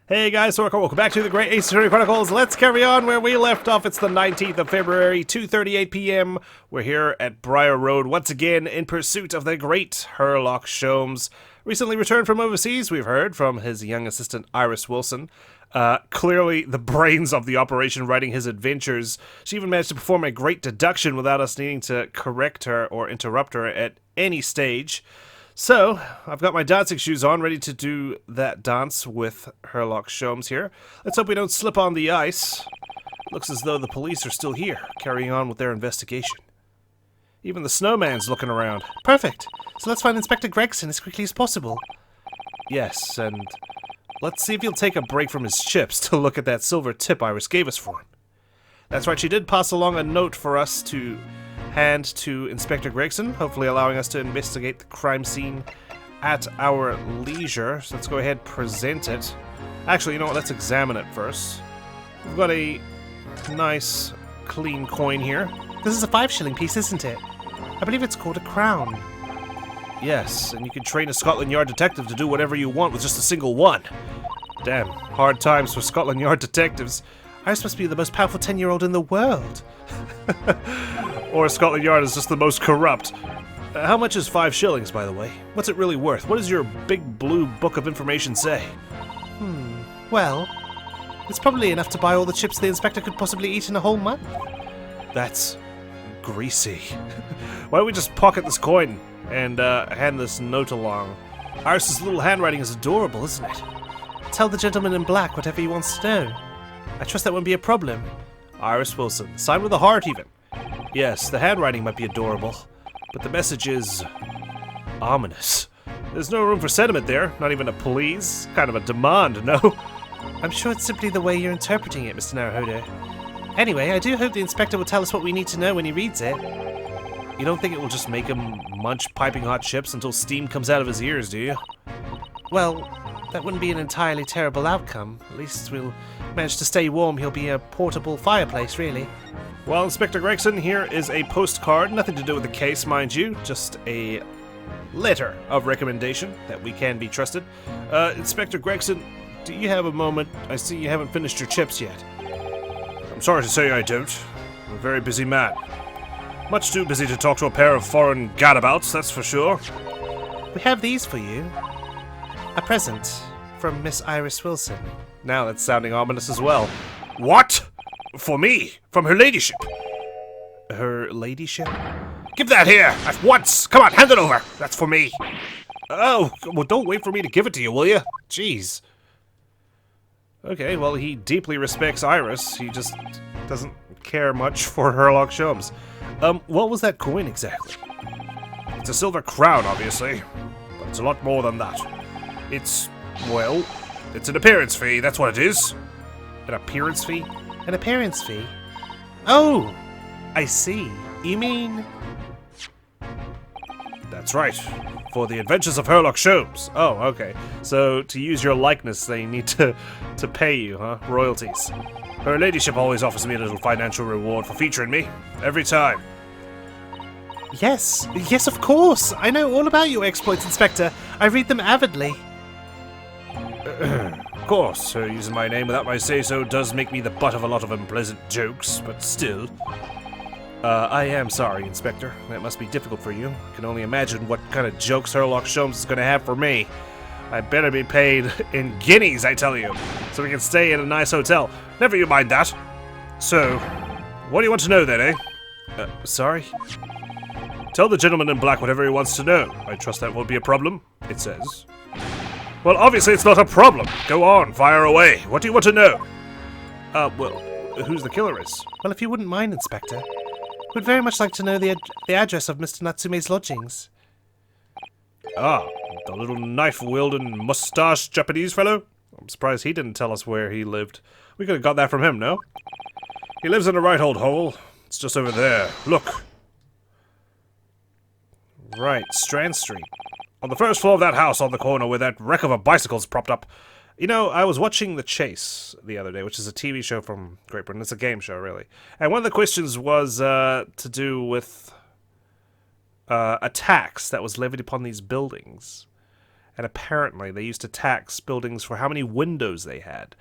Hey guys, welcome back to the Great Ace Attorney Chronicles. Let's carry on where we left off. It's the 19th of February, 2:38 p.m. We're here at Briar Road once again in pursuit of the great Sherlock Sholmes. Recently returned from overseas, we've heard from his young assistant Iris Wilson. Clearly the brains of the operation writing his adventures. She even managed to perform a great deduction without us needing to correct her or interrupt her at any stage. So, I've got my dancing shoes on, ready to do that dance with Sherlock Sholmes here. Let's hope we don't slip on the ice. Looks as though the police are still here, carrying on with their investigation. Even the snowman's looking around. Perfect. So let's find Inspector Gregson as quickly as possible. Yes, and let's see if he'll take a break from his chips to look at that silver tip Iris gave us for him. That's right, she did pass along a note for us to hand to Inspector Gregson, hopefully allowing us to investigate the crime scene at our leisure. So let's go ahead and present it. Actually, you know what? Let's examine it first. We've got a nice, clean coin here. This is a 5-shilling piece, isn't it? I believe it's called a crown. Yes, and you can train a Scotland Yard detective to do whatever you want with just a single one. Damn, hard times for Scotland Yard detectives. Iris must be the most powerful 10-year-old in the world. Or Scotland Yard is just the most corrupt. How much is 5 shillings, by the way? What's it really worth? What does your big blue book of information say? Well, it's probably enough to buy all the chips the inspector could possibly eat in a whole month. That's greasy. Why don't we just pocket this coin and hand this note along? Iris's little handwriting is adorable, isn't it? Tell the gentleman in black whatever he wants to know. I trust that won't be a problem. Iris Wilson, signed with a heart even. Yes, the handwriting might be adorable, but the message is ominous. There's no room for sentiment there, not even a please, kind of a demand, no? I'm sure it's simply the way you're interpreting it, Mr. Naruhodo. Anyway, I do hope the inspector will tell us what we need to know when he reads it. You don't think it will just make him munch piping hot chips until steam comes out of his ears, do you? Well, that wouldn't be an entirely terrible outcome. At least we'll manage to stay warm. He'll be a portable fireplace, really. Well, Inspector Gregson, here is a postcard. Nothing to do with the case, mind you. Just a letter of recommendation that we can be trusted. Inspector Gregson, do you have a moment? I see you haven't finished your chips yet. I'm sorry to say I don't. I'm a very busy man. Much too busy to talk to a pair of foreign gadabouts, that's for sure. We have these for you. A present from Miss Iris Wilson. Now that's sounding ominous as well. What? For me? From her ladyship? Her ladyship? Give that here! At once! Come on, hand it over! That's for me! Oh, well don't wait for me to give it to you, will you? Jeez. Okay, well he deeply respects Iris. He just doesn't care much for Sherlock Sholmes. What was that coin exactly? It's a silver crown, obviously. But it's a lot more than that. It's, well, it's an appearance fee, that's what it is. An appearance fee? An appearance fee? Oh, I see. You mean... That's right. For the adventures of Sherlock Sholmes. Oh, okay. So, to use your likeness, they need to pay you, huh? Royalties. Her ladyship always offers me a little financial reward for featuring me. Every time. Yes, yes, of course. I know all about your exploits, Inspector. I read them avidly. Of course, using my name without my say-so does make me the butt of a lot of unpleasant jokes, but still. I am sorry, Inspector. That must be difficult for you. I can only imagine what kind of jokes Sherlock Sholmes is going to have for me. I better be paid in guineas, I tell you, so we can stay in a nice hotel. Never you mind that. So, what do you want to know then, eh? Sorry? Tell the gentleman in black whatever he wants to know. I trust that won't be a problem, it says. Well, obviously it's not a problem. Go on, fire away. What do you want to know? Well, who's the killer is? Well, if you wouldn't mind, Inspector, we'd very much like to know the address of Mr. Natsume's lodgings. Ah, the little knife-wielding, mustached Japanese fellow? I'm surprised he didn't tell us where he lived. We could have got that from him, no? He lives in the right old hole. It's just over there. Look. Right, Strand Street. On the first floor of that house on the corner where that wreck of a bicycle's propped up. You know, I was watching The Chase the other day, which is a TV show from Great Britain. It's a game show, really. And one of the questions was to do with a tax that was levied upon these buildings. and apparently they used to tax buildings for how many windows they had.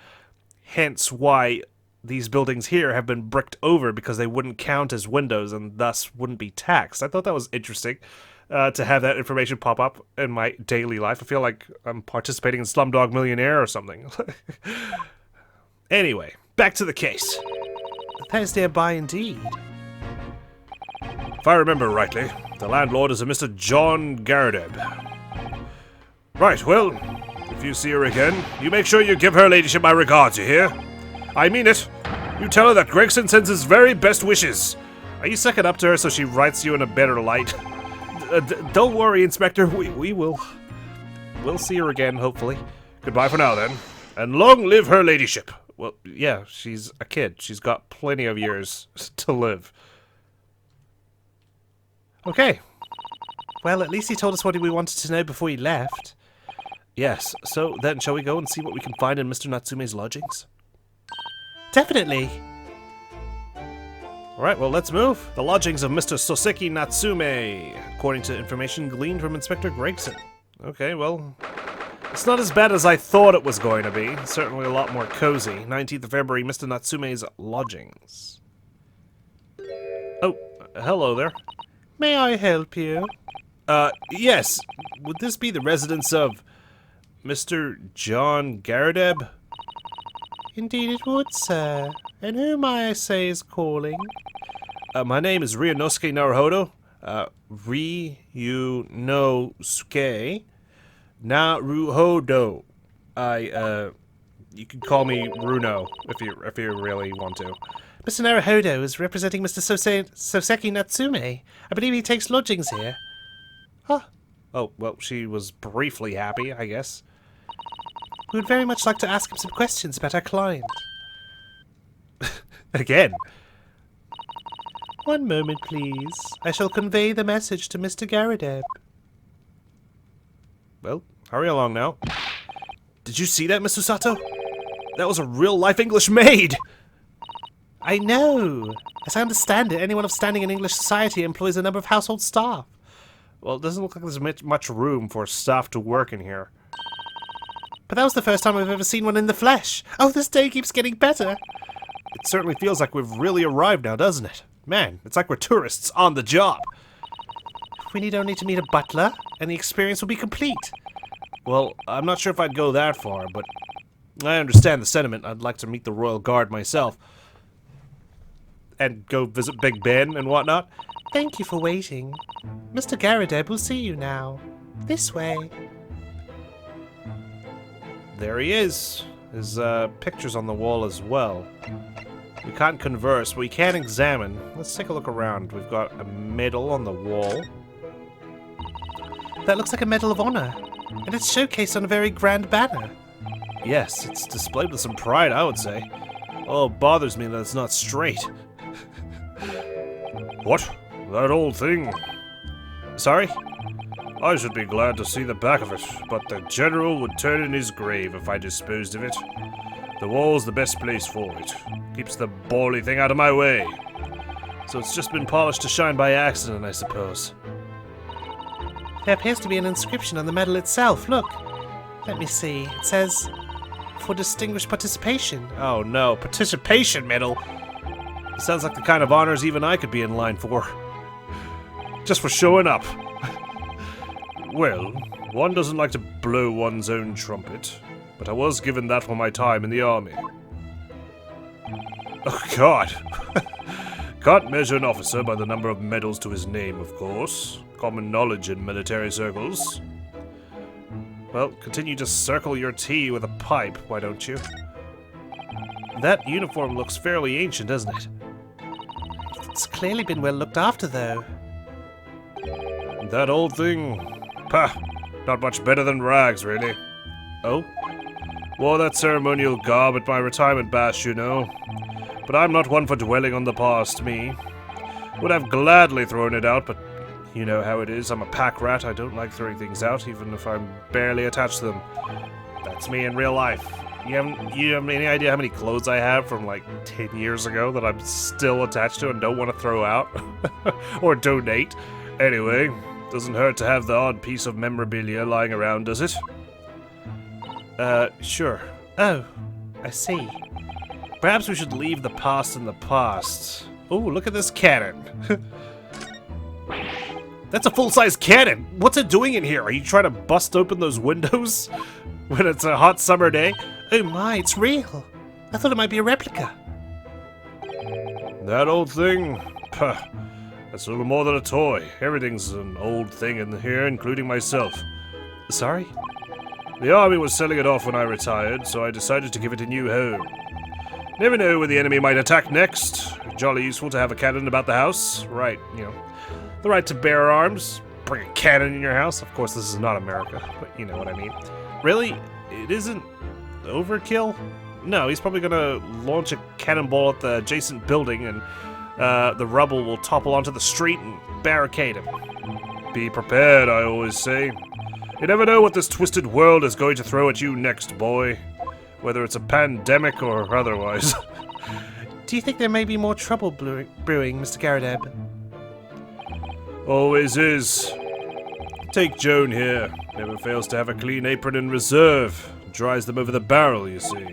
Hence why these buildings here have been bricked over, because they wouldn't count as windows and thus wouldn't be taxed. I thought that was interesting to have that information pop up in my daily life. I feel like I'm participating in Slumdog Millionaire or something. Anyway, back to the case. That is nearby indeed. If I remember rightly, the landlord is a Mr. John Gardeb. Right, well, if you see her again, you make sure you give her ladyship my regards, you hear? I mean it. You tell her that Gregson sends his very best wishes. Are you sucking up to her so she writes you in a better light? Don't worry, Inspector. We'll see her again, hopefully. Goodbye for now, then. And long live her ladyship. Well, yeah, she's a kid. She's got plenty of years to live. Okay. Well, at least he told us what we wanted to know before he left. Yes, so then shall we go and see what we can find in Mr. Natsume's lodgings? Definitely. Alright, well, let's move. The lodgings of Mr. Soseki Natsume, according to information gleaned from Inspector Gregson. Okay, well, it's not as bad as I thought it was going to be. Certainly a lot more cozy. 19th of February, Mr. Natsume's lodgings. Oh, hello there. May I help you? Yes. Would this be the residence of Mr. John Gardeb? Indeed it would, sir. And who may I say is calling? My name is Ryunosuke Naruhodo. Ryunosuke Naruhodo. You can call me Runo if you really want to. Mr. Naruhodo is representing Mr. Soseki Natsume. I believe he takes lodgings here. Huh. Oh, well, she was briefly happy, I guess. We would very much like to ask him some questions about our client. Again. One moment, please. I shall convey the message to Mr. Gardeb. Well, hurry along now. Did you see that, Miss Susato? That was a real-life English maid! I know. As I understand it, anyone of standing in English society employs a number of household staff. Well, it doesn't look like there's much room for staff to work in here. But that was the first time I've ever seen one in the flesh. Oh, this day keeps getting better. It certainly feels like we've really arrived now, doesn't it? Man, it's like we're tourists on the job. We need only to meet a butler, and the experience will be complete. Well, I'm not sure if I'd go that far, but I understand the sentiment. I'd like to meet the Royal Guard myself. And go visit Big Ben and whatnot. Thank you for waiting. Mr. Gardeb will see you now. This way. There he is. His picture's on the wall as well. We can't converse, but we can examine. Let's take a look around. We've got a medal on the wall. That looks like a Medal of Honor, and it's showcased on a very grand banner. Yes, it's displayed with some pride, I would say. Oh, it bothers me that it's not straight. What? That old thing? Sorry? I should be glad to see the back of it, but the General would turn in his grave if I disposed of it. The wall's the best place for it. Keeps the bally thing out of my way. So it's just been polished to shine by accident, I suppose. There appears to be an inscription on the medal itself. Look. Let me see. It says, "For distinguished participation." Oh no, participation medal? Sounds like the kind of honors even I could be in line for. Just for showing up. Well, one doesn't like to blow one's own trumpet, but I was given that for my time in the army. Oh God. Can't measure an officer by the number of medals to his name, of course. Common knowledge in military circles. Well, continue to circle your tea with a pipe, why don't you? That uniform looks fairly ancient, doesn't it? It's clearly been well looked after, though. That old thing? Pah, not much better than rags, really. Oh? Wore that ceremonial garb at my retirement bash, you know. But I'm not one for dwelling on the past, me. Would have gladly thrown it out, but you know how it is. I'm a pack rat. I don't like throwing things out, even if I'm barely attached to them. That's me in real life. You have any idea how many clothes I have from like 10 years ago that I'm still attached to and don't want to throw out? Or donate? Anyway, Doesn't hurt to have the odd piece of memorabilia lying around, does it? Sure. Oh, I see. Perhaps we should leave the past in the past. Oh, look at this cannon. That's a full-size cannon! What's it doing in here? Are you trying to bust open those windows when it's a hot summer day? Oh my, it's real. I thought it might be a replica. That old thing? Puh. That's a little more than a toy. Everything's an old thing in here, including myself. Sorry? The army was selling it off when I retired, so I decided to give it a new home. Never know where the enemy might attack next. Jolly useful to have a cannon about the house. Right, you know. The right to bear arms. Bring a cannon in your house. Of course, this is not America, but you know what I mean. Really? It isn't overkill? No, he's probably gonna launch a cannonball at the adjacent building and the rubble will topple onto the street and barricade him. Be prepared, I always say. You never know what this twisted world is going to throw at you next, boy. Whether it's a pandemic or otherwise. Do you think there may be more trouble brewing, Mr. Garadeb? Always is. Take Joan here. Never fails to have a clean apron in reserve. Dries them over the barrel, you see.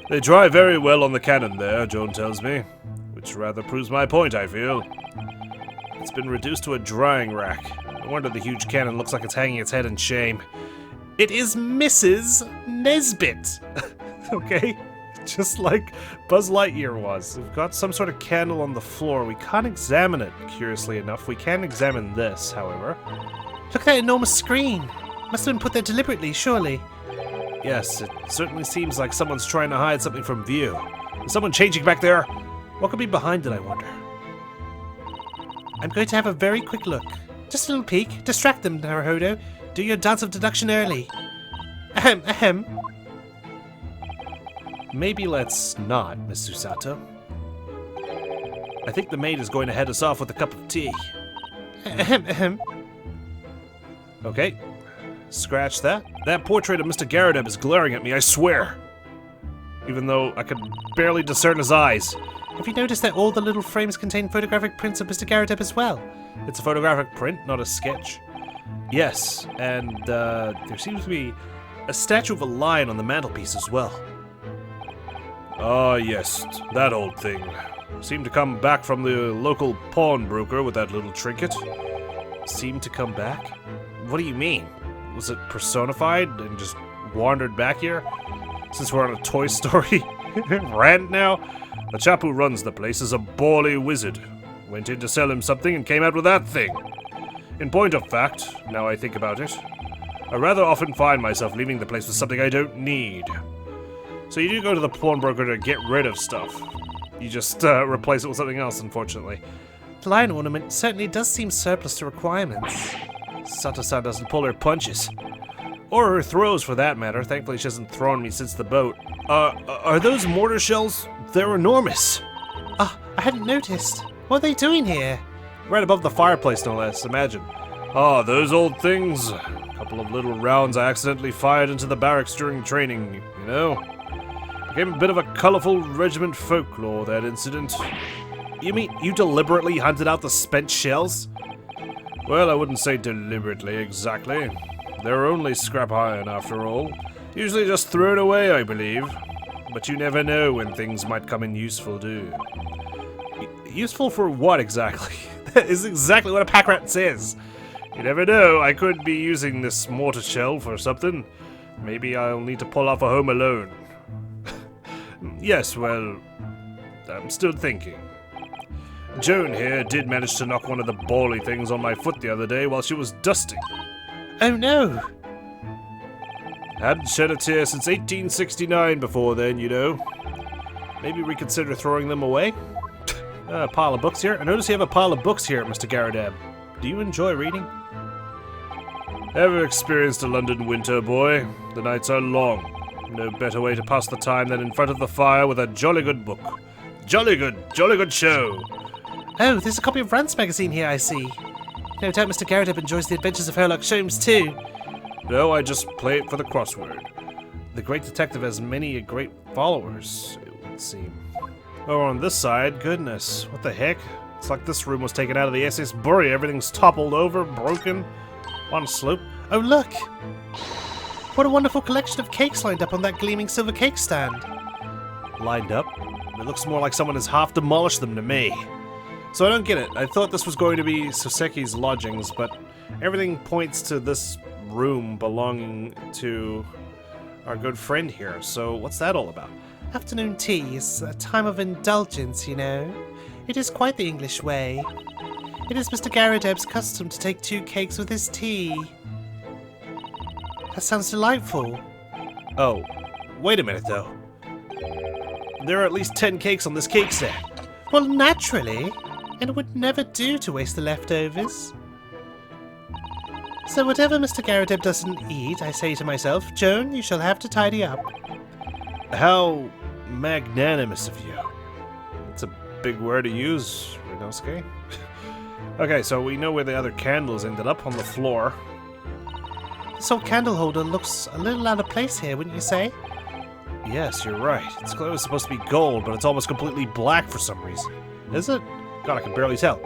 They dry very well on the cannon there, Joan tells me. Which rather proves my point, I feel. It's been reduced to a drying rack. No wonder the huge cannon looks like it's hanging its head in shame. It is Mrs. Nesbit! Okay? Just like Buzz Lightyear was. We've got some sort of candle on the floor. We can't examine it, curiously enough. We can examine this, however. Look at that enormous screen. Must have been put there deliberately, surely. Yes, it certainly seems like someone's trying to hide something from view. Is someone changing back there? What could be behind it, I wonder? I'm going to have a very quick look. Just a little peek. Distract them, Naruhodo. Do your dance of deduction early. Ahem, ahem. Maybe let's not, Miss Susato. I think the maid is going to head us off with a cup of tea. Ahem, ahem. Okay. Scratch that. That portrait of Mr. Garadeb is glaring at me, I swear. Even though I could barely discern his eyes. Have you noticed that all the little frames contain photographic prints of Mr. Garadeb as well? It's a photographic print, not a sketch. Yes, and there seems to be a statue of a lion on the mantelpiece as well. Ah, yes, that old thing. Seemed to come back from the local pawnbroker with that little trinket. Seemed to come back? What do you mean? Was it personified and just wandered back here? Since we're on a Toy Story rant now? The chap who runs the place is a bally wizard. Went in to sell him something and came out with that thing. In point of fact, now I think about it, I rather often find myself leaving the place with something I don't need. So you do go to the pawnbroker to get rid of stuff. You just replace it with something else, unfortunately. The lion ornament certainly does seem surplus to requirements. Sato-san doesn't pull her punches. Or her throws, for that matter. Thankfully, she hasn't thrown me since the boat. Are those mortar shells? They're enormous. Ah, I hadn't noticed. What are they doing here? Right above the fireplace, no less. Imagine. Ah, those old things. A couple of little rounds I accidentally fired into the barracks during training, you know? Became a bit of a colorful regiment folklore, that incident. You mean you deliberately hunted out the spent shells? Well, I wouldn't say deliberately, exactly. They're only scrap iron, after all. Usually just thrown away, I believe. But you never know when things might come in useful, do you? Useful for what, exactly? That is exactly what a pack rat says. You never know, I could be using this mortar shell for something. Maybe I'll need to pull off a Home Alone. Yes, well, I'm still thinking. Joan here did manage to knock one of the bally things on my foot the other day while she was dusting. Oh no! Hadn't shed a tear since 1869 before then, you know. Maybe reconsider throwing them away? A pile of books here. I notice you have a pile of books here, Mr. Garadeb. Do you enjoy reading? Ever experienced a London winter, boy? The nights are long. No better way to pass the time than in front of the fire with a jolly good book. Jolly good show. Oh, there's a copy of Rant's magazine here, I see. No doubt Mr. Garadeb enjoys the adventures of Sherlock Holmes too. No, I just play it for the crossword. The great detective has many great followers, it would seem. Oh, on this side, goodness, what the heck? It's like this room was taken out of the SS Bury. Everything's toppled over, broken, on a slope. Oh, look! What a wonderful collection of cakes lined up on that gleaming silver cake stand. Lined up? It looks more like someone has half demolished them to me. So I don't get it. I thought this was going to be Soseki's lodgings, but everything points to this room belonging to our good friend here. So what's that all about? Afternoon tea is a time of indulgence, you know. It is quite the English way. It is Mr. Garadeb's custom to take 2 cakes with his tea. That sounds delightful. Oh, wait a minute though. There are at least 10 cakes on this cake set. Well, naturally. And it would never do to waste the leftovers. So whatever Mr. Garadeb doesn't eat, I say to myself, Joan, you shall have to tidy up. How magnanimous of you. It's a big word to use, Ryunosuke. Okay, so we know where the other candles ended up, on the floor. This old candle holder looks a little out of place here, wouldn't you say? Yes, you're right. It's clearly supposed to be gold, but it's almost completely black for some reason. Is it? God, I can barely tell.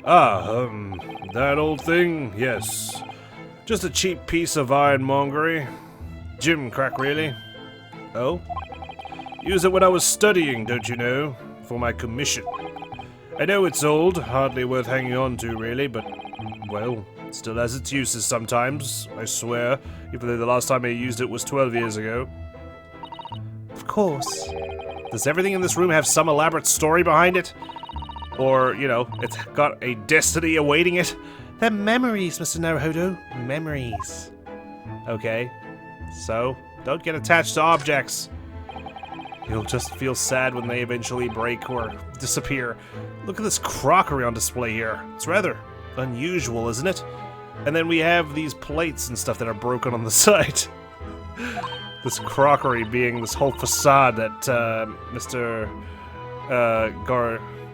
That old thing? Yes. Just a cheap piece of ironmongery. Gym crack, really. Oh? Use it when I was studying, don't you know? For my commission. I know it's old, hardly worth hanging on to, really, but, well, it still has its uses sometimes, I swear, even though the last time I used it was 12 years ago. Of course. Does everything in this room have some elaborate story behind it? Or, you know, it's got a destiny awaiting it? They're memories, Mr. Naruhodo. Memories. Okay. So, don't get attached to objects. You'll just feel sad when they eventually break or disappear. Look at this crockery on display here. It's rather unusual, isn't it? And then we have these plates and stuff that are broken on the side. This crockery being this whole facade that Mr.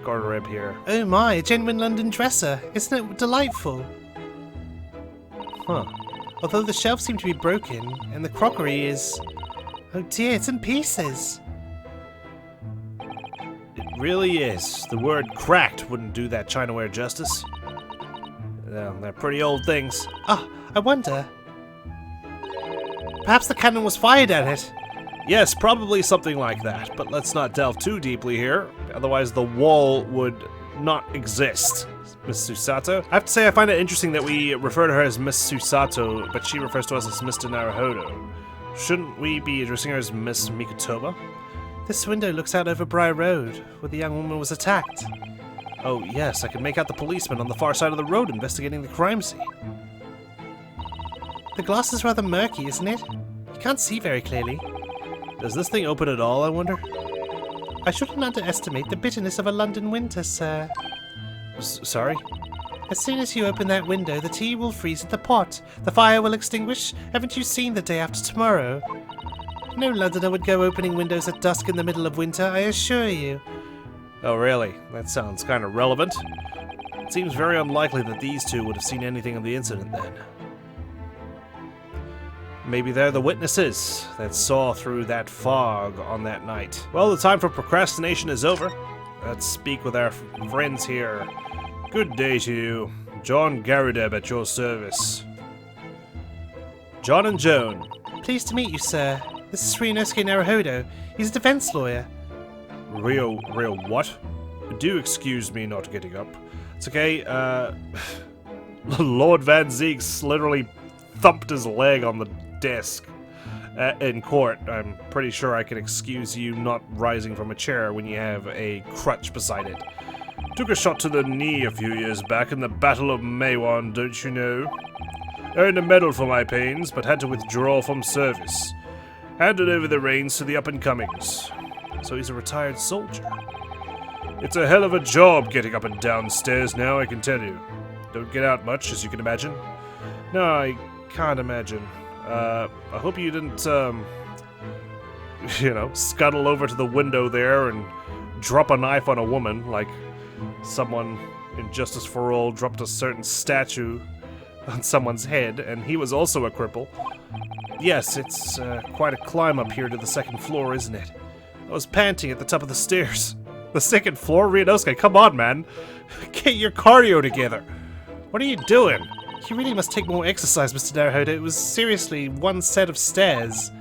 Gardareb here. Oh my, a genuine London dresser. Isn't it delightful? Huh. Although the shelves seem to be broken, and the crockery is... Oh dear, it's in pieces. It really is. The word cracked wouldn't do that chinaware justice. Well, they're pretty old things. Ah, I wonder... Perhaps the cannon was fired at it. Yes, probably something like that, but let's not delve too deeply here, otherwise the wall would not exist. Miss Susato? I have to say I find it interesting that we refer to her as Miss Susato, but she refers to us as Mr. Naruhodo. Shouldn't we be addressing her as Miss Mikotoba? This window looks out over Briar Road, where the young woman was attacked. Oh yes, I can make out the policeman on the far side of the road investigating the crime scene. The glass is rather murky, isn't it? You can't see very clearly. Does this thing open at all, I wonder? I shouldn't underestimate the bitterness of a London winter, sir. Sorry? As soon as you open that window, the tea will freeze in the pot. The fire will extinguish. Haven't you seen the day after tomorrow? No Londoner would go opening windows at dusk in the middle of winter, I assure you. Oh, really? That sounds kind of relevant. It seems very unlikely that these two would have seen anything of the incident then. Maybe they're the witnesses that saw through that fog on that night. Well, the time for procrastination is over. Let's speak with our friends here. Good day to you. John Garadeb at your service. John and Joan. Pleased to meet you, sir. This is Ryunosuke Naruhodo. He's a defense lawyer. Real what? Do excuse me not getting up. It's okay, Lord Van Zeeks literally thumped his leg on the desk in court. I'm pretty sure I can excuse you not rising from a chair when you have a crutch beside it. Took a shot to the knee a few years back in the Battle of Maiwan, don't you know? Earned a medal for my pains, but had to withdraw from service. Handed over the reins to the up-and-comings. So he's a retired soldier. It's a hell of a job getting up and down stairs now, I can tell you. Don't get out much, as you can imagine. No, I can't imagine. I hope you didn't, scuttle over to the window there and drop a knife on a woman, like someone in Justice for All dropped a certain statue on someone's head, and he was also a cripple. Yes, it's quite a climb up here to the second floor, isn't it? I was panting at the top of the stairs. The second floor? Ryunosuke, come on, man. Get your cardio together. What are you doing? You really must take more exercise, Mr. Naruhodo. It was seriously one set of stairs.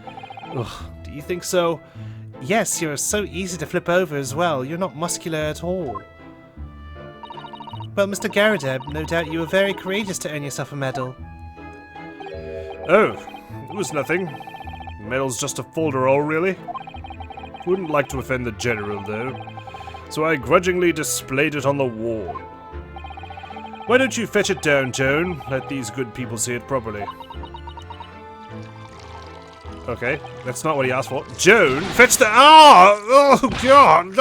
Ugh, do you think so? Yes, you're so easy to flip over as well. You're not muscular at all. Well, Mr. Garadeb, no doubt you were very courageous to earn yourself a medal. Oh, it was nothing. The medal's just a folderol, really. Wouldn't like to offend the general, though. So I grudgingly displayed it on the wall. Why don't you fetch it down, Joan? Let these good people see it properly. Okay, that's not what he asked for. Joan, fetch the— Oh God!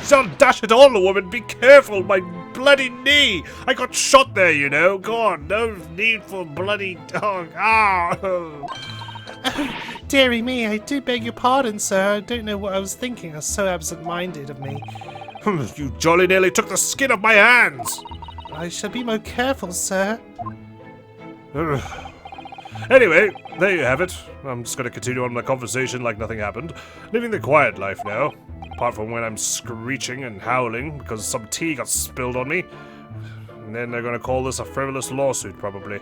Don't dash it on, woman! Be careful, my bloody knee! I got shot there, you know. God, no need for bloody— Oh! Dearie me, I do beg your pardon, sir. I don't know what I was thinking. I was so absent-minded of me. You jolly nearly took the skin off my hands! I shall be more careful, sir. Anyway, there you have it. I'm just going to continue on my conversation like nothing happened. Living the quiet life now. Apart from when I'm screeching and howling because some tea got spilled on me. And then they're going to call this a frivolous lawsuit, probably.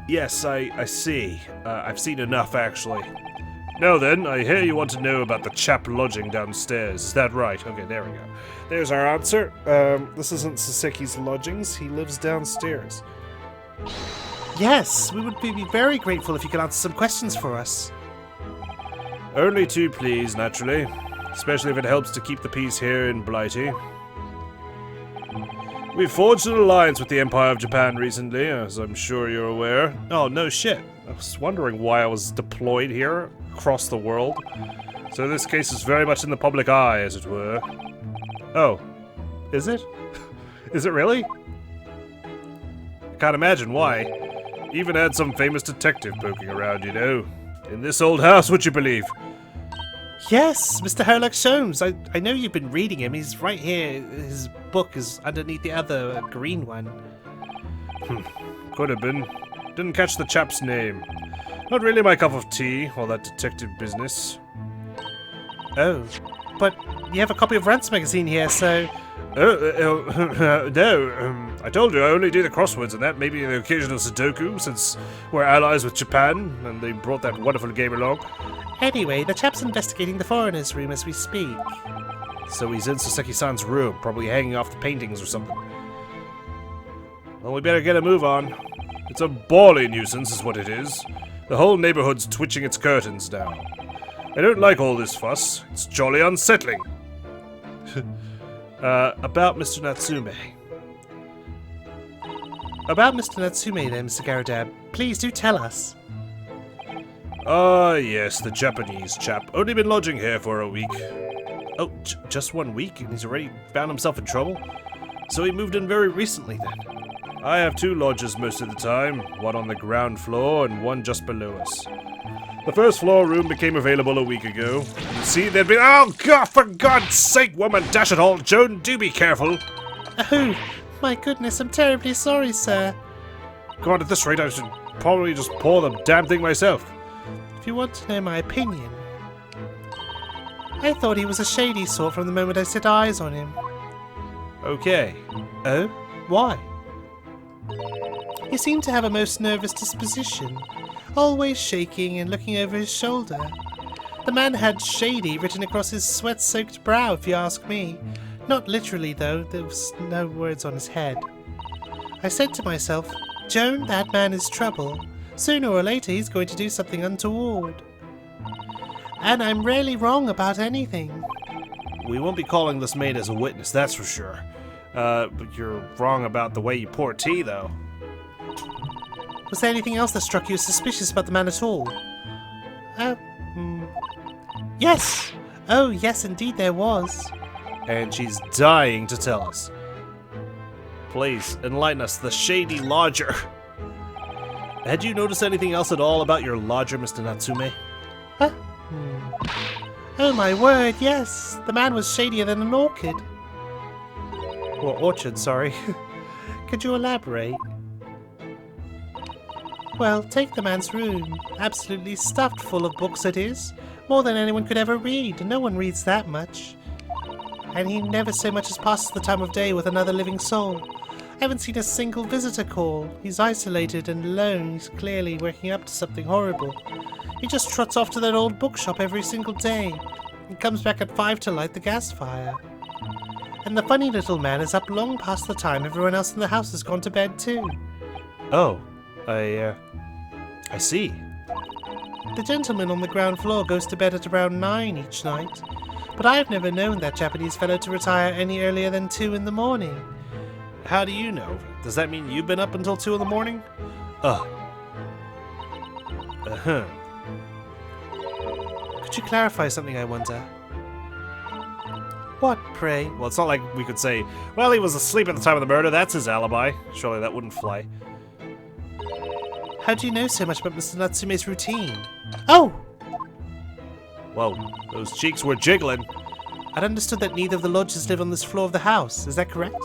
Yes, I see. I've seen enough, actually. Now then, I hear you want to know about the chap lodging downstairs. Is that right? Okay, there we go. There's our answer. This isn't Saseki's lodgings. He lives downstairs. Yes, we would be very grateful if you could answer some questions for us. Only too pleased, naturally. Especially if it helps to keep the peace here in Blighty. We forged an alliance with the Empire of Japan recently, as I'm sure you're aware. Oh, no shit. I was wondering why I was deployed here, across the world. So this case is very much in the public eye, as it were. Oh. Is it? Is it really? I can't imagine why. Even had some famous detective poking around, you know. In this old house, would you believe? Yes, Mr. Herlock Sholmes. I know you've been reading him. He's right here. His book is underneath the other green one. Could have been. Didn't catch the chap's name. Not really my cup of tea, all that detective business. Oh, but you have a copy of Rant's magazine here, so... No, I told you I only do the crosswords and that, maybe the occasional Sudoku, since we're allies with Japan, and they brought that wonderful game along. Anyway, the chap's investigating the foreigner's room as we speak. So he's in Saseki-san's room, probably hanging off the paintings or something. Well, we better get a move on. It's a bally nuisance is what it is. The whole neighborhood's twitching its curtains now. I don't like all this fuss. It's jolly unsettling. About Mr. Natsume. About Mr. Natsume then, Mr. Garadab. Please do tell us. Ah, yes, the Japanese chap. Only been lodging here for a week. Oh, just 1 week, and he's already found himself in trouble? So he moved in very recently, then? I have 2 lodges most of the time, one on the ground floor and one just below us. The first floor room became available a week ago. You see, there'd been— Oh, God, for God's sake, woman, dash it all! Joan, do be careful! Oh, my goodness, I'm terribly sorry, sir. God, at this rate, I should probably just pour the damn thing myself. If you want to know my opinion, I thought he was a shady sort from the moment I set eyes on him. Okay. Oh? Why? He seemed to have a most nervous disposition, always shaking and looking over his shoulder. The man had shady written across his sweat-soaked brow, if you ask me. Not literally, though. There was no words on his head. I said to myself, Joan, that man is trouble. Sooner or later he's going to do something untoward. And I'm rarely wrong about anything. We won't be calling this maid as a witness, that's for sure. But you're wrong about the way you pour tea, though. Was there anything else that struck you as suspicious about the man at all? Yes! Oh, yes, indeed there was. And she's dying to tell us. Please, enlighten us, the shady lodger. Had you noticed anything else at all about your lodger, Mr. Natsume? Huh? Oh my word, yes. The man was shadier than an orchid. Or orchard, sorry. Could you elaborate? Well, take the man's room. Absolutely stuffed full of books it is. More than anyone could ever read. No one reads that much. and he never so much as passes the time of day with another living soul. I haven't seen a single visitor call. He's isolated and alone. He's clearly working up to something horrible. He just trots off to that old bookshop every single day. He comes back at 5 to light the gas fire. And the funny little man is up long past the time everyone else in the house has gone to bed too. Oh, I see. The gentleman on the ground floor goes to bed at around 9 each night. But I've never known that Japanese fellow to retire any earlier than 2 in the morning. How do you know? Does that mean you've been up until 2 in the morning? Uh-huh. Could you clarify something, I wonder? What, pray? Well, it's not like we could say, well, he was asleep at the time of the murder, that's his alibi. Surely that wouldn't fly. How do you know so much about Mr. Natsume's routine? Oh! Whoa, those cheeks were jiggling. I'd understood that neither of the lodgers live on this floor of the house. Is that correct?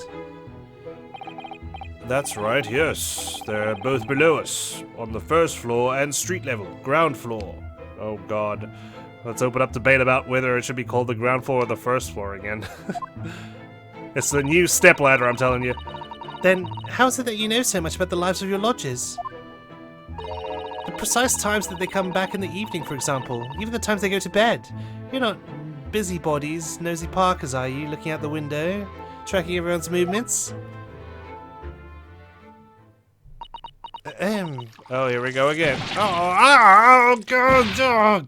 That's right, yes. They're both below us, on the first floor and street level, ground floor. Oh god. Let's open up debate about whether it should be called the ground floor or the first floor again. It's the new stepladder, I'm telling you. Then, how is it that you know so much about the lives of your lodgers? The precise times that they come back in the evening, for example. Even the times they go to bed. You're not busybodies, nosy parkers, are you, looking out the window, tracking everyone's movements? Oh, here we go again. Oh,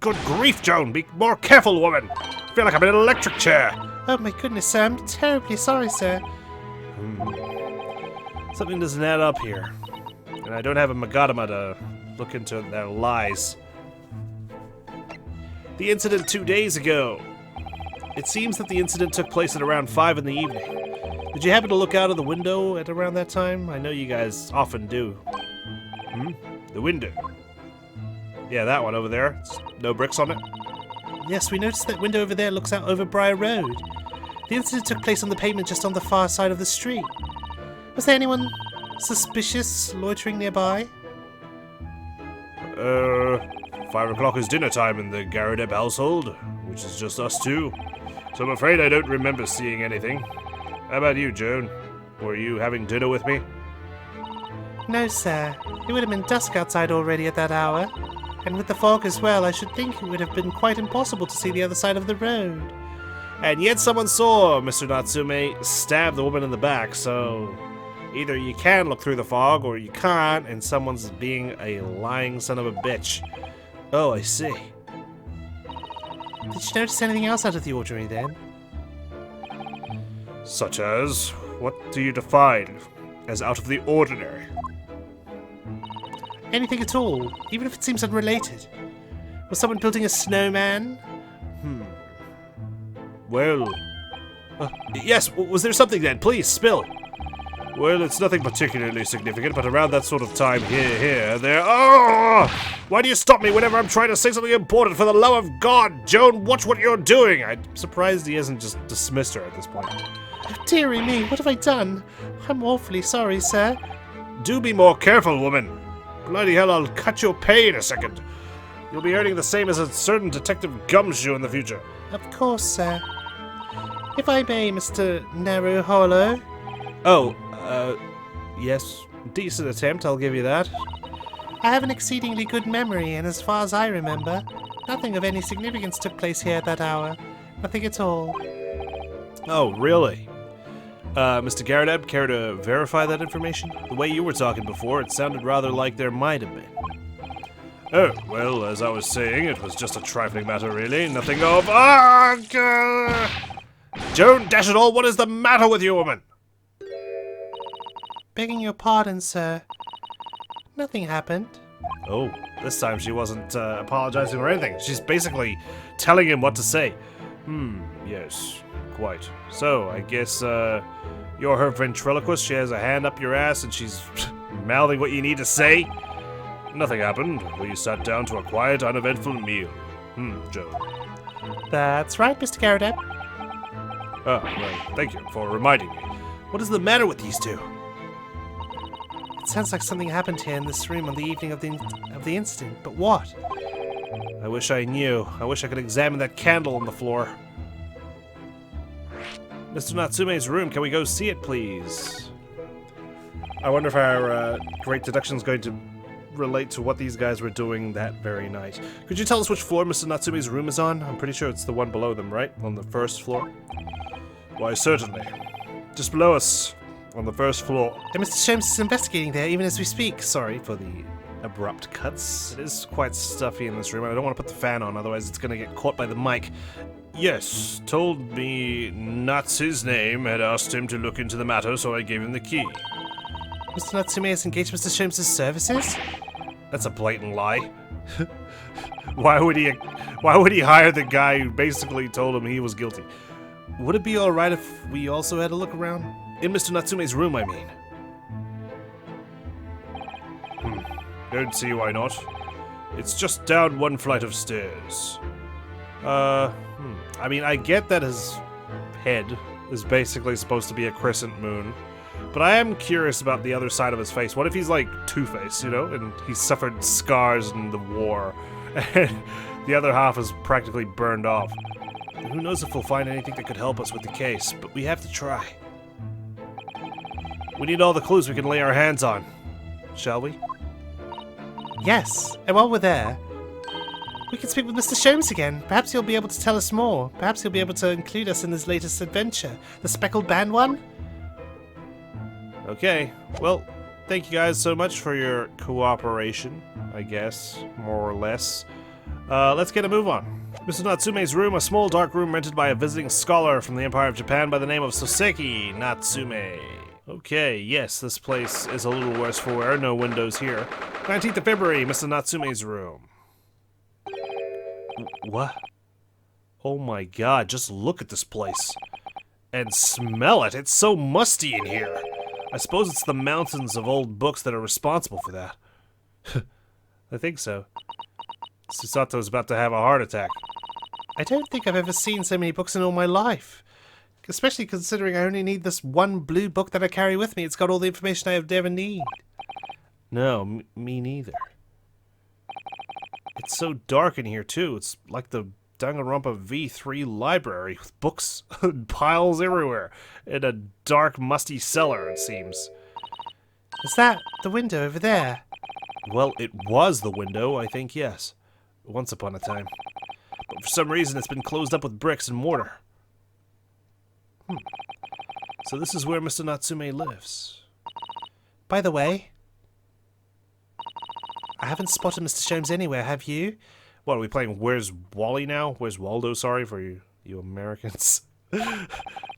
good grief, Joan. Be more careful, woman. I feel like I'm in an electric chair. Oh my goodness, sir. I'm terribly sorry, sir. Something doesn't add up here. And I don't have a Magadama to look into their lies. The incident 2 days ago. It seems that the incident took place at around 5 in the evening. Did you happen to look out of the window at around that time? I know you guys often do. The window. Yeah, that one over there. No bricks on it. Yes, we noticed that window over there looks out over Briar Road. The incident took place on the pavement just on the far side of the street. Was there anyone suspicious loitering nearby? 5 o'clock is dinner time in the Garadeb household, which is just us two. So I'm afraid I don't remember seeing anything. How about you, Joan? Were you having dinner with me? No, sir. It would have been dusk outside already at that hour. And with the fog as well, I should think it would have been quite impossible to see the other side of the road. And yet someone saw Mr. Natsume stab the woman in the back, so either you can look through the fog or you can't, and someone's being a lying son of a bitch. Oh, I see. Did you notice anything else out of the ordinary then? Such as? What do you define as out of the ordinary? Anything at all, even if it seems unrelated. Was someone building a snowman? Well... yes, was there something then? Please, spill. Well, it's nothing particularly significant, but around that sort of time, here, there... Oh! Why do you stop me whenever I'm trying to say something important? For the love of God, Joan, watch what you're doing! I'm surprised he hasn't just dismissed her at this point. Oh, dearie me, what have I done? I'm awfully sorry, sir. Do be more careful, woman. Bloody hell, I'll cut your pay in a second. You'll be earning the same as a certain Detective Gumshoe in the future. Of course, sir. If I may, Mr. Naruhodo. Oh, yes. Decent attempt, I'll give you that. I have an exceedingly good memory, and as far as I remember, nothing of any significance took place here at that hour. Nothing at all. Oh, really? Mr. Garadeb, care to verify that information? The way you were talking before, it sounded rather like there might have been. Oh, well, as I was saying, it was just a trifling matter, really. Nothing of... Joan, dash it all, what is the matter with you, woman? Begging your pardon, sir. Nothing happened. Oh, this time she wasn't apologizing or anything. She's basically telling him what to say. Yes, quite. So, I guess, you're her ventriloquist. She has a hand up your ass and she's mouthing what you need to say. Nothing happened. We sat down to a quiet, uneventful meal. Joan. That's right, Mr. Garadeb. Oh, well, thank you for reminding me. What is the matter with these two? It sounds like something happened here in this room on the evening of the incident, but what? I wish I knew. I wish I could examine that candle on the floor. Mr. Natsume's room. Can we go see it, please? I wonder if our great deduction is going to relate to what these guys were doing that very night. Could you tell us which floor Mr. Natsume's room is on? I'm pretty sure it's the one below them, right? On the first floor? Why, certainly. Just below us, on the first floor. And Mr. Sholmes is investigating there even as we speak. Sorry for the abrupt cuts. It is quite stuffy in this room, and I don't want to put the fan on, otherwise it's going to get caught by the mic. Yes, told me Nuts his name, had asked him to look into the matter, so I gave him the key. Mr. Natsume has engaged Mr. Sholmes' services? That's a blatant lie. Why would he hire the guy who basically told him he was guilty? Would it be alright if we also had a look around? In Mr. Natsume's room, I mean. Don't see why not. It's just down one flight of stairs. I mean, I get that his head is basically supposed to be a crescent moon, but I am curious about the other side of his face. What if he's like Two-Face, you know, and he suffered scars in the war, and the other half is practically burned off? Who knows if we'll find anything that could help us with the case, but we have to try. We need all the clues we can lay our hands on, shall we? Yes, and while we're there, we can speak with Mr. Sholmes again. Perhaps he'll be able to tell us more. Perhaps he'll be able to include us in his latest adventure. The speckled band one? Okay, well, thank you guys so much for your cooperation, I guess, more or less. Let's get a move on. Mr. Natsume's room, a small dark room rented by a visiting scholar from the Empire of Japan by the name of Soseki Natsume. Okay, yes, this place is a little worse for wear. No windows here. 19th of February, Mr. Natsume's room. What? Oh my god, just look at this place. And smell it. It's so musty in here. I suppose it's the mountains of old books that are responsible for that. I think so. Susato's about to have a heart attack. I don't think I've ever seen so many books in all my life. Especially considering I only need this one blue book that I carry with me. It's got all the information I would ever need. No, me neither. It's so dark in here, too. It's like the Danganronpa V3 library with books piles everywhere in a dark, musty cellar, it seems. Is that the window over there? Well, it was the window, I think, yes. Once upon a time. But for some reason, it's been closed up with bricks and mortar. So this is where Mr. Natsume lives. By the way, I haven't spotted Mr. Sholmes anywhere, have you? What, are we playing Where's Wally now? Where's Waldo, sorry, for you Americans.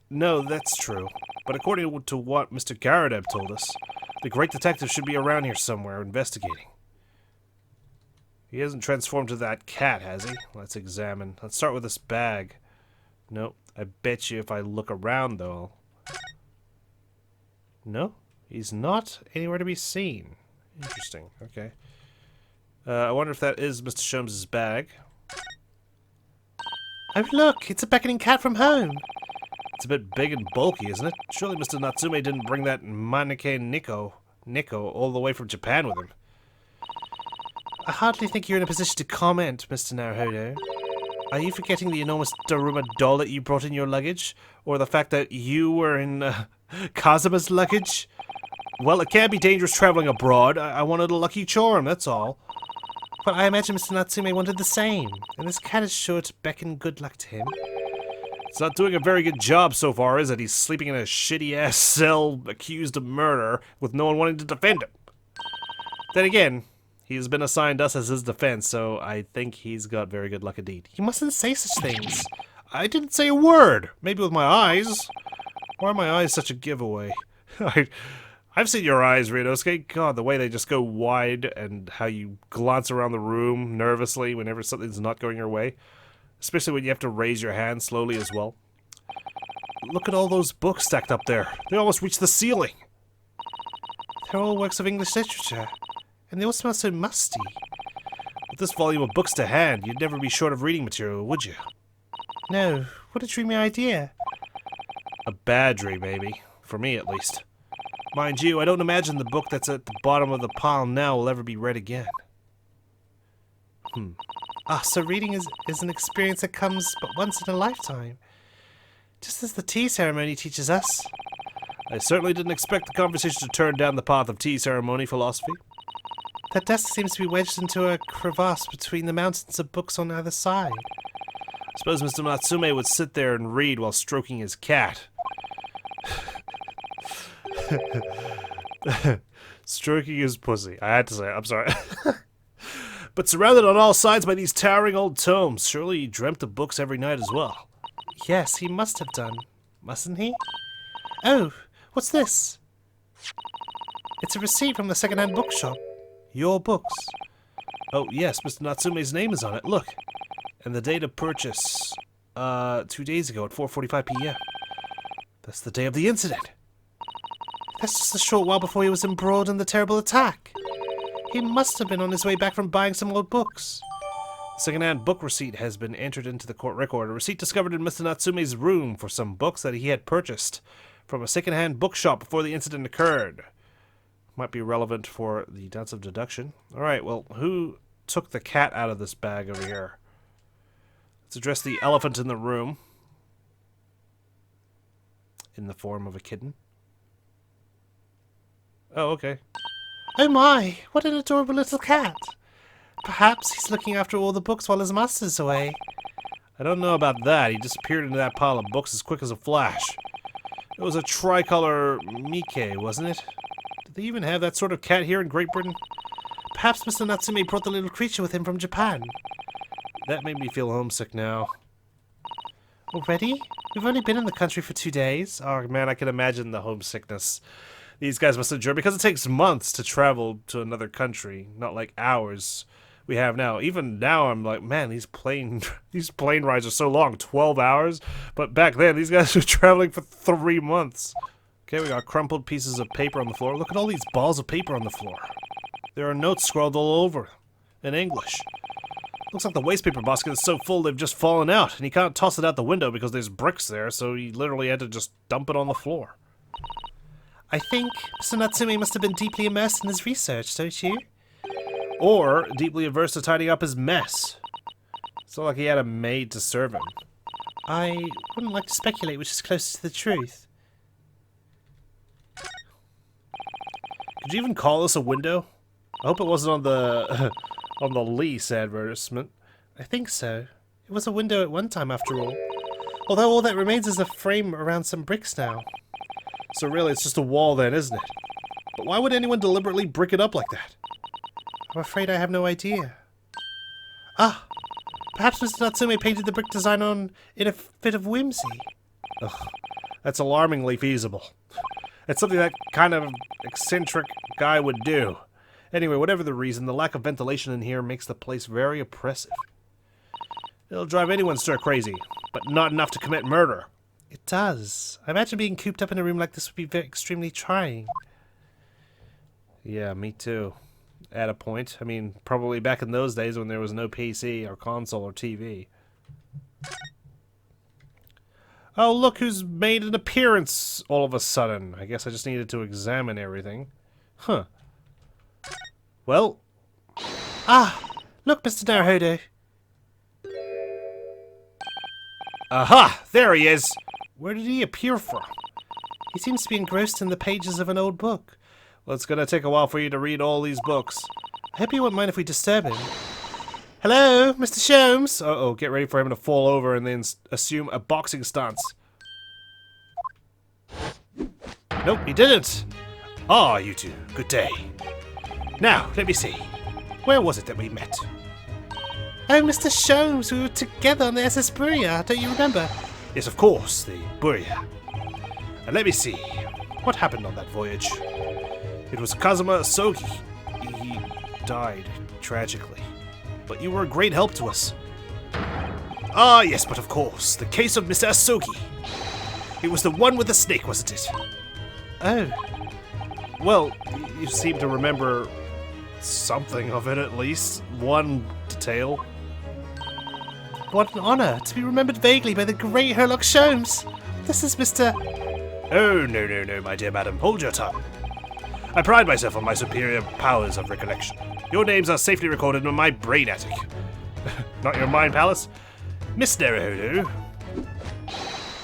No, that's true. But according to what Mr. Garadeb told us, the great detective should be around here somewhere investigating. He hasn't transformed to that cat, has he? Let's examine. Let's start with this bag. Nope. I bet you if I look around, though... No? He's not anywhere to be seen. Interesting. Okay. I wonder if that is Mr. Sholmes' bag. Oh, look! It's a beckoning cat from home! It's a bit big and bulky, isn't it? Surely Mr. Natsume didn't bring that mannequin Nico all the way from Japan with him. I hardly think you're in a position to comment, Mr. Naruhodo. Are you forgetting the enormous Daruma doll that you brought in your luggage? Or the fact that you were in Kazuma's luggage? Well, it can be dangerous traveling abroad. I wanted a lucky charm, that's all. But I imagine Mr. Natsume wanted the same, and this cat is sure to beckon good luck to him. It's not doing a very good job so far, is it? He's sleeping in a shitty-ass cell accused of murder with no one wanting to defend him. Then again, he's been assigned us as his defense, so I think he's got very good luck indeed. You mustn't say such things. I didn't say a word. Maybe with my eyes. Why are my eyes such a giveaway? I've seen your eyes, Ryunosuke. God, the way they just go wide and how you glance around the room nervously whenever something's not going your way. Especially when you have to raise your hand slowly as well. Look at all those books stacked up there. They almost reach the ceiling. They're all works of English literature. And they all smell so musty. With this volume of books to hand, you'd never be short of reading material, would you? No. What a dreamy idea. A bad dream, maybe. For me, at least. Mind you, I don't imagine the book that's at the bottom of the pile now will ever be read again. Ah, so reading is an experience that comes but once in a lifetime. Just as the tea ceremony teaches us. I certainly didn't expect the conversation to turn down the path of tea ceremony philosophy. That desk seems to be wedged into a crevasse between the mountains of books on either side. I suppose Mr. Natsume would sit there and read while stroking his cat. Stroking his pussy. I had to say it. I'm sorry. But surrounded on all sides by these towering old tomes, surely he dreamt of books every night as well. Yes, he must have done. Mustn't he? Oh, what's this? It's a receipt from the second-hand bookshop. Your books. Oh, yes, Mr. Natsume's name is on it. Look. And the date of purchase, 2 days ago at 4:45 p.m. That's the day of the incident. That's just a short while before he was embroiled in the terrible attack. He must have been on his way back from buying some old books. The second-hand book receipt has been entered into the court record. A receipt discovered in Mr. Natsume's room for some books that he had purchased from a second-hand bookshop before the incident occurred. Might be relevant for the doubts of deduction. Alright, well, who took the cat out of this bag over here? Let's address the elephant in the room. In the form of a kitten. Oh, okay. Oh my, what an adorable little cat. Perhaps he's looking after all the books while his master's away. I don't know about that. He disappeared into that pile of books as quick as a flash. It was a tricolor Mike, wasn't it? Did they even have that sort of cat here in Great Britain? Perhaps Mr. Natsume brought the little creature with him from Japan. That made me feel homesick now. Already? We've only been in the country for 2 days. Oh man, I can imagine the homesickness these guys must endure, because it takes months to travel to another country, not like hours we have now. Even now, I'm like, man, these plane rides are so long, 12 hours. But back then, these guys were traveling for 3 months. Okay, we got crumpled pieces of paper on the floor. Look at all these balls of paper on the floor. There are notes scrawled all over in English. Looks like the waste paper basket is so full they've just fallen out, and he can't toss it out the window because there's bricks there, so he literally had to just dump it on the floor. I think Mr. Natsume must have been deeply immersed in his research, don't you? Or deeply averse to tidying up his mess. It's not like he had a maid to serve him. I wouldn't like to speculate which is closest to the truth. Could you even call this a window? I hope it wasn't on the on the lease advertisement. I think so. It was a window at one time, after all. Although all that remains is a frame around some bricks now. So really, it's just a wall then, isn't it? But why would anyone deliberately brick it up like that? I'm afraid I have no idea. Ah! Perhaps Mr. Natsume painted the brick design on in a fit of whimsy. Ugh, that's alarmingly feasible. It's something that kind of eccentric guy would do. Anyway, whatever the reason, the lack of ventilation in here makes the place very oppressive. It'll drive anyone stir crazy, but not enough to commit murder. It does. I imagine being cooped up in a room like this would be extremely trying. Yeah, me too. At a point. I mean, probably back in those days when there was no PC or console or TV. Oh, look who's made an appearance all of a sudden. I guess I just needed to examine everything. Huh. Well. Ah! Look, Mr. Naruhodo. Aha! There he is! Where did he appear from? He seems to be engrossed in the pages of an old book. Well, it's gonna take a while for you to read all these books. I hope you won't mind if we disturb him. Hello, Mr. Sholmes? Uh-oh, get ready for him to fall over and then assume a boxing stance. Nope, he didn't! Ah, you two, good day. Now, let me see. Where was it that we met? Oh, Mr. Sholmes, we were together on the SS Buria, don't you remember? Yes, of course, the Buria. And let me see. What happened on that voyage? It was Kazuma Sogi. He died tragically. But you were a great help to us. Ah, yes, but of course, the case of Mr. Asogi. It was the one with the snake, wasn't it? Oh. Well, you seem to remember something of it, at least. One detail. What an honor to be remembered vaguely by the great Herlock Sholmes. This is Mr. Oh, no, my dear madam. Hold your tongue. I pride myself on my superior powers of recollection. Your names are safely recorded in my brain attic. Not your mind palace. Miss Naruhodo.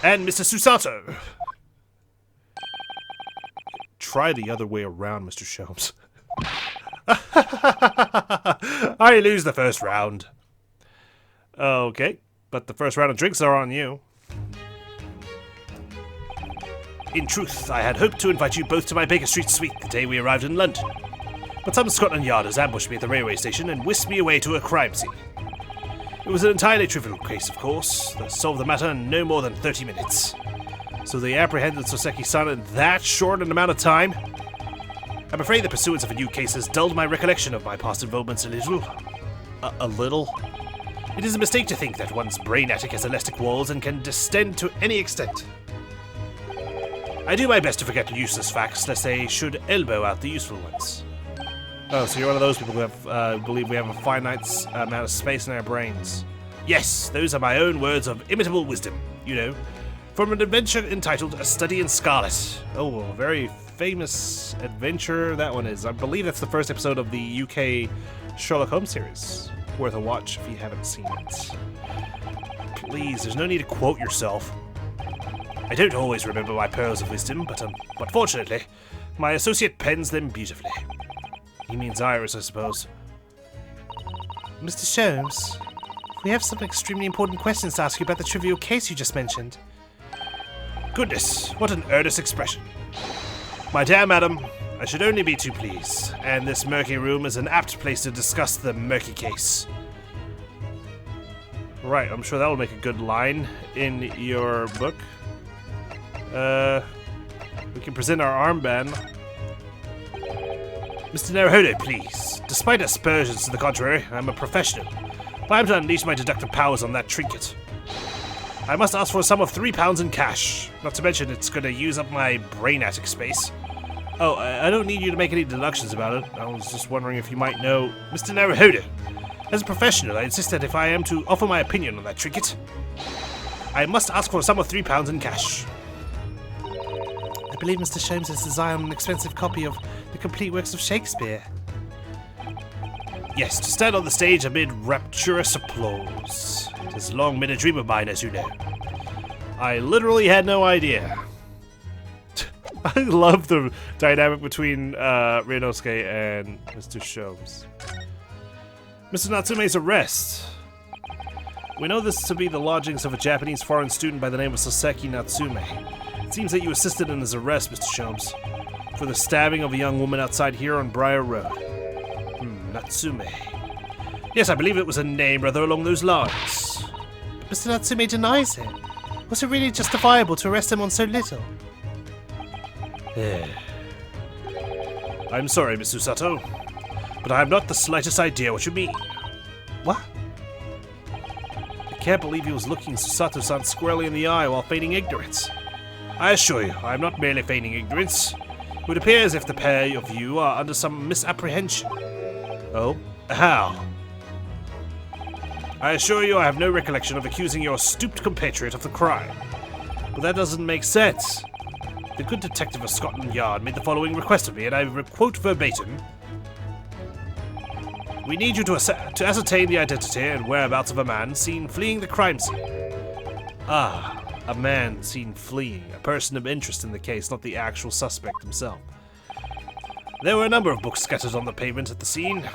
And Mr. Susato. Try the other way around, Mr. Sholmes. I lose the first round. Okay, but the first round of drinks are on you. In truth, I had hoped to invite you both to my Baker Street suite the day we arrived in London. But some Scotland Yarders ambushed me at the railway station and whisked me away to a crime scene. It was an entirely trivial case, of course, that solved the matter in no more than 30 minutes. So they apprehended Soseki-san in that short an amount of time? I'm afraid the pursuance of a new case has dulled my recollection of my past involvements a little. A little? It is a mistake to think that one's brain attic has elastic walls and can distend to any extent. I do my best to forget useless facts, lest they should elbow out the useful ones. Oh, so you're one of those people who have, believe we have a finite amount of space in our brains. Yes, those are my own words of imitable wisdom, you know, from an adventure entitled A Study in Scarlet. Oh, a very famous adventure that one is. I believe that's the first episode of the UK Sherlock Holmes series. Worth a watch if you haven't seen it. Please, there's no need to quote yourself. I don't always remember my pearls of wisdom, but fortunately, my associate pens them beautifully. He means Iris, I suppose. Mr. Sholmes, we have some extremely important questions to ask you about the trivial case you just mentioned. Goodness, what an earnest expression. My dear madam, I should only be too pleased, and this murky room is an apt place to discuss the murky case. Right, I'm sure that'll make a good line in your book. We can present our armband. Mr. Naruhodo, please. Despite aspersions to the contrary, I'm a professional. If I am to unleash my deductive powers on that trinket, I must ask for a sum of £3 in cash. Not to mention it's going to use up my brain attic space. Oh, I don't need you to make any deductions about it. I was just wondering if you might know... Mr. Naruhodo, as a professional, I insist that if I am to offer my opinion on that trinket, I must ask for a sum of £3 in cash. I believe Mr. Sholmes has designed an expensive copy of the complete works of Shakespeare. Yes, to stand on the stage amid rapturous applause. It has long been a dream of mine, as you know. I literally had no idea. I love the dynamic between Ryunosuke and Mr. Sholmes. Mr. Natsume's arrest. We know this to be the lodgings of a Japanese foreign student by the name of Soseki Natsume. It seems that you assisted in his arrest, Mr. Sholmes, for the stabbing of a young woman outside here on Briar Road. Natsume. Yes, I believe it was a name rather along those lines. But Mr. Natsume denies it. Was it really justifiable to arrest him on so little? I'm sorry, Miss Susato, but I have not the slightest idea what you mean. What? I can't believe he was looking Susato-san squarely in the eye while feigning ignorance. I assure you, I am not merely feigning ignorance. It would appear as if the pair of you are under some misapprehension. Oh? How? I assure you I have no recollection of accusing your stooped compatriot of the crime. But that doesn't make sense. The good detective of Scotland Yard made the following request of me, and I quote verbatim. We need you to ascertain the identity and whereabouts of a man seen fleeing the crime scene. Ah, a man seen fleeing, a person of interest in the case, not the actual suspect himself. There were a number of books scattered on the pavement at the scene.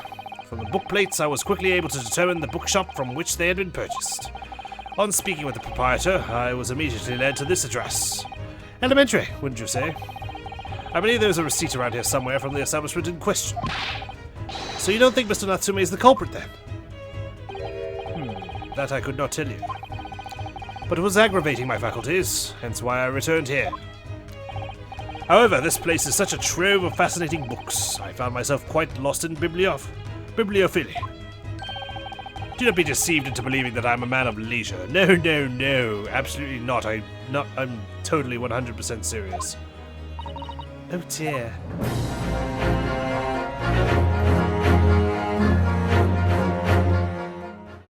From the book plates, I was quickly able to determine the bookshop from which they had been purchased. On speaking with the proprietor, I was immediately led to this address. Elementary, wouldn't you say? I believe there's a receipt around here somewhere from the establishment in question. So you don't think Mr. Natsume is the culprit, then? That I could not tell you. But it was aggravating my faculties, hence why I returned here. However, this place is such a trove of fascinating books, I found myself quite lost in bibliophilia. Do not be deceived into believing that I'm a man of leisure. No, no, no, absolutely not. I'm totally 100% serious. Oh dear.